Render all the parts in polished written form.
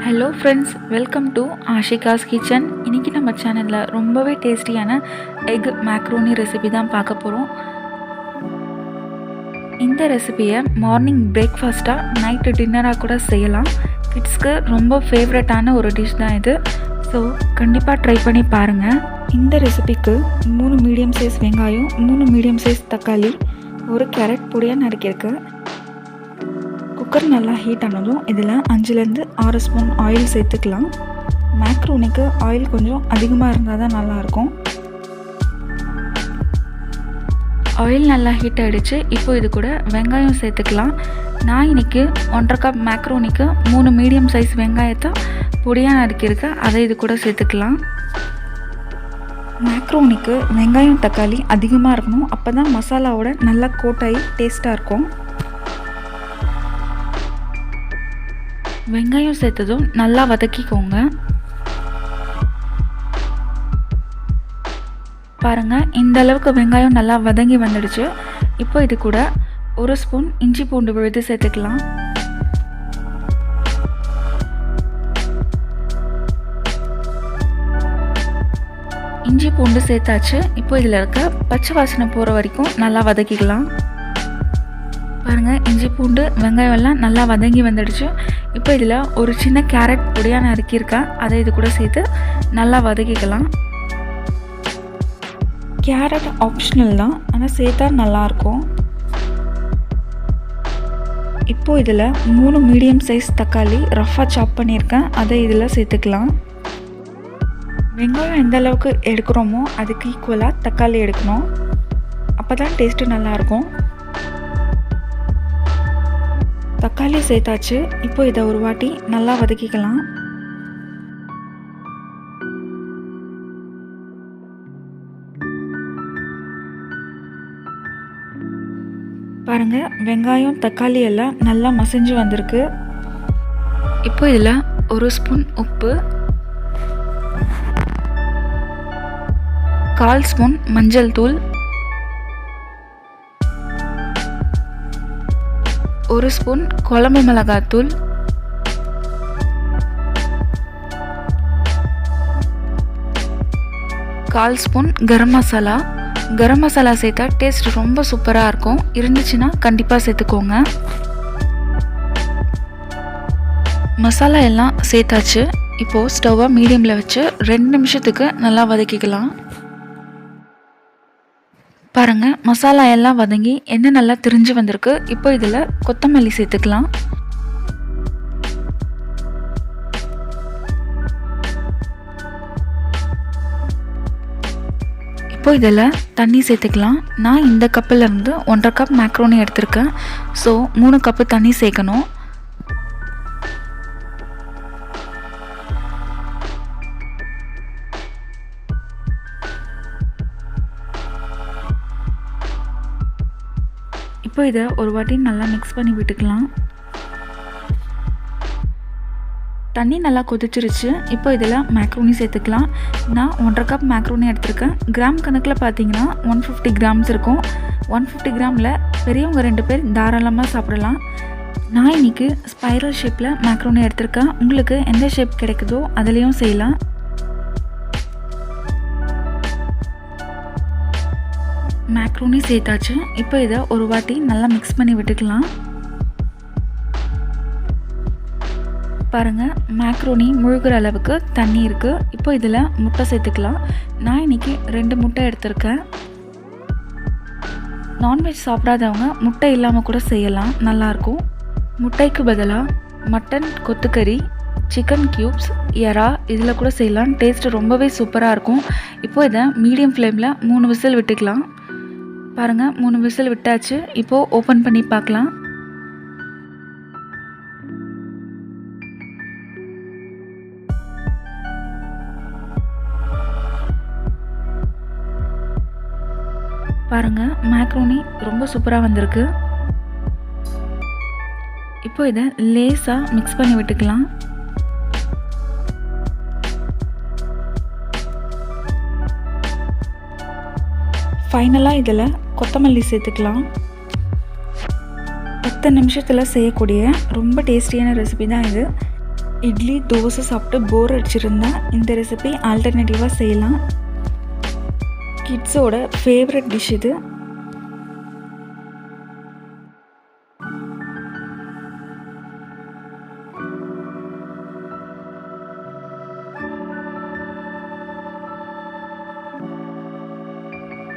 Hello friends, welcome to Ashika's kitchen. இன்றைக்கி நம்ம சேனலில் ரொம்பவே டேஸ்டியான எக் மேக்ரோனி ரெசிபி தான் பார்க்க போகிறோம். இந்த ரெசிபியை மார்னிங் பிரேக்ஃபாஸ்ட்டாக நைட்டு டின்னராக கூட செய்யலாம். கிட்ஸ்க்கு ரொம்ப ஃபேவரட்டான ஒரு டிஷ் தான் இது. ஸோ கண்டிப்பாக ட்ரை பண்ணி பாருங்கள். இந்த ரெசிபிக்கு 3 மீடியம் சைஸ் வெங்காயம், 3 மீடியம் சைஸ் தக்காளி, ஒரு கேரட் பொடியாக நறுக்கியிருக்கேன். குக்கர் நல்லா ஹீட் ஆனதும் இதில் 5லேருந்து 6 ஸ்பூன் ஆயில் சேர்த்துக்கலாம். மேக்ரோனிக்கு ஆயில் கொஞ்சம் அதிகமாக இருந்தால் தான் நல்லாயிருக்கும். ஆயில் நல்லா ஹீட் ஆகிடுச்சு. இப்போ இது கூட வெங்காயம் சேர்த்துக்கலாம். நான் இன்றைக்கி 1.5 கப் மேக்ரோனிக்கு 3 மீடியம் சைஸ் வெங்காயத்தை பொடியாக நறுக்கியிருக்கேன். அதை இது கூட சேர்த்துக்கலாம். மேக்ரோனிக்கு வெங்காயம் தக்காளி அதிகமாக இருக்கணும். அப்போ தான் மசாலாவோட நல்லா கோட்டாகி டேஸ்ட்டாக இருக்கும். வெங்காயம் சேர்த்ததும் நல்லா வதக்கிக்கோங்க. பாருங்கள், இந்த அளவுக்கு வெங்காயம் நல்லா வதங்கி வந்துடுச்சு. இப்போ இது கூட 1 ஸ்பூன் இஞ்சி பூண்டு விழுது சேர்த்துக்கலாம். இஞ்சி பூண்டு சேர்த்தாச்சு. இப்போ இதில் இருக்க பச்சை வாசனை போகிற வரைக்கும் நல்லா வதக்கிக்கலாம். பாருங்கள், இஞ்சி பூண்டு வெங்காயம் எல்லாம் நல்லா வதங்கி வந்துடுச்சு. இப்போ இதில் ஒரு சின்ன கேரட் பொடியாக நறுக்கியிருக்கேன். அதை இது கூட சேர்த்து நல்லா வதக்கிக்கலாம். கேரட் ஆப்ஷனல் தான், ஆனால் சேர்த்தா நல்லாயிருக்கும். இப்போது இதில் 3 மீடியம் சைஸ் தக்காளி ரஃபாக சாப் பண்ணியிருக்கேன். அதை இதில் சேர்த்துக்கலாம். வெங்காயம் எந்த அளவுக்கு எடுக்கிறோமோ அதுக்கு ஈக்குவலாக தக்காளி எடுக்கணும். அப்போ தான் டேஸ்ட்டு நல்லாயிருக்கும். தக்காளி சேர்த்தாச்சு. இப்போ இதை ஒரு வாட்டி நல்லா வதக்கிக்கலாம். பாருங்கள், வெங்காயம் தக்காளி எல்லாம் நல்லா மசிஞ்சு வந்திருக்கு. இப்போ இதில் 1 ஸ்பூன் உப்பு, 1/4 ஸ்பூன் மஞ்சள் தூள், 1 ஸ்பூன் குழம்பு மிளகாத்தூள், 1/4 ஸ்பூன் கரம் மசாலா. கரம் மசாலா சேர்த்தா டேஸ்ட் ரொம்ப சூப்பராக இருக்கும். இருந்துச்சுன்னா கண்டிப்பாக சேர்த்துக்கோங்க. மசாலா எல்லாம் சேர்த்தாச்சு. இப்போது ஸ்டவ்வை மீடியமில் வச்சு 2 நிமிஷத்துக்கு நல்லா வதக்கிக்கலாம். பாருங்கள், மசாலா எல்லாம் வதங்கி எண்ணெய் நல்லா திரிஞ்சு வந்திருக்கு. இப்போ இதில் கொத்தமல்லி சேர்த்துக்கலாம். இப்போ இதில் தண்ணி சேர்த்துக்கலாம். நான் இந்த கப்பிலேருந்து 1.5 கப் மேக்ரோனி எடுத்திருக்கேன். ஸோ 3 கப்பு தண்ணி சேர்க்கணும். இப்போ இதை ஒரு வாட்டி நல்லா மிக்ஸ் பண்ணி விட்டுக்கலாம். தண்ணி நல்லா கொதிச்சிருச்சு. இப்போ இதில் மேக்ரோனி சேர்த்துக்கலாம். நான் 1.5 கப் மேக்ரோனி எடுத்திருக்கேன். கிராம் கணக்கில் பார்த்தீங்கன்னா 150 கிராம்ஸ் இருக்கும். 150 கிராமில் பெரியவங்க 2 பேர் தாராளமாக சாப்பிடலாம். நான் இன்றைக்கி ஸ்பைரல் ஷேப்பில் மேக்ரோனி எடுத்திருக்கேன். உங்களுக்கு எந்த ஷேப் கிடைக்குதோ அதுலேயும் செய்யலாம். மேக்ரோனி சேர்த்தாச்சு. இப்போ இதை ஒரு வாட்டி நல்லா மிக்ஸ் பண்ணி விட்டுக்கலாம். பாருங்கள், மேக்ரோனி முழுகிற அளவுக்கு தண்ணி இருக்குது. இப்போ இதில் முட்டை சேர்த்துக்கலாம். நான் இன்றைக்கி 2 முட்டை எடுத்திருக்கேன். நான்வெஜ் சாப்பிடாதவங்க முட்டை இல்லாமல் கூட செய்யலாம், நல்லாயிருக்கும். முட்டைக்கு பதிலாக மட்டன் கொத்துக்கறி, சிக்கன் க்யூப்ஸ், எறா இதில் கூட செய்யலாம். டேஸ்ட்டு ரொம்பவே சூப்பராக இருக்கும். இப்போ இதை மீடியம் ஃப்ளேமில் 3 விசில் விட்டுக்கலாம். பாருங்கள், 3 விசில் விட்டாச்சு. இப்போது ஓப்பன் பண்ணி பார்க்கலாம். பாருங்கள், மேக்ரோனி ரொம்ப சூப்பராக வந்திருக்கு. இப்போ இதை லேசாக மிக்ஸ் பண்ணி விட்டுக்கலாம். ஃபைனலாக இதில் கொத்தமல்லி சேர்த்துக்கலாம். 10 நிமிஷத்தில் செய்யக்கூடிய ரொம்ப டேஸ்டியான ரெசிபி தான் இது. இட்லி தோசை சாப்பிட்டு போர் அடிச்சிருந்தா இந்த ரெசிபி ஆல்டர்னேட்டிவாக செய்யலாம். கிட்ஸோட ஃபேவரட் டிஷ் இது.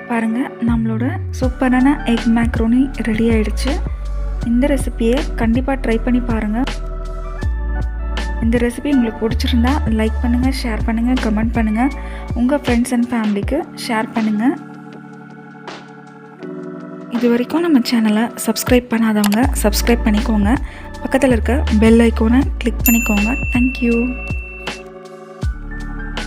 பாருங்கள், நம்மளோட சூப்பரான எக் மேக்ரோனி ரெடி ஆயிடுச்சு. இந்த ரெசிபியை கண்டிப்பாக ட்ரை பண்ணி பாருங்கள். இந்த ரெசிபி உங்களுக்கு பிடிச்சிருந்தா லைக் பண்ணுங்கள், ஷேர் பண்ணுங்கள், கமெண்ட் பண்ணுங்கள். உங்கள் ஃப்ரெண்ட்ஸ் அண்ட் ஃபேமிலிக்கு ஷேர் பண்ணுங்கள். இது வரைக்கும் நம்ம சேனலை சப்ஸ்கிரைப் பண்ணாதவங்க சப்ஸ்கிரைப் பண்ணிக்கோங்க. பக்கத்தில் இருக்க பெல் ஐக்கோனை கிளிக் பண்ணிக்கோங்க. தேங்க்யூ.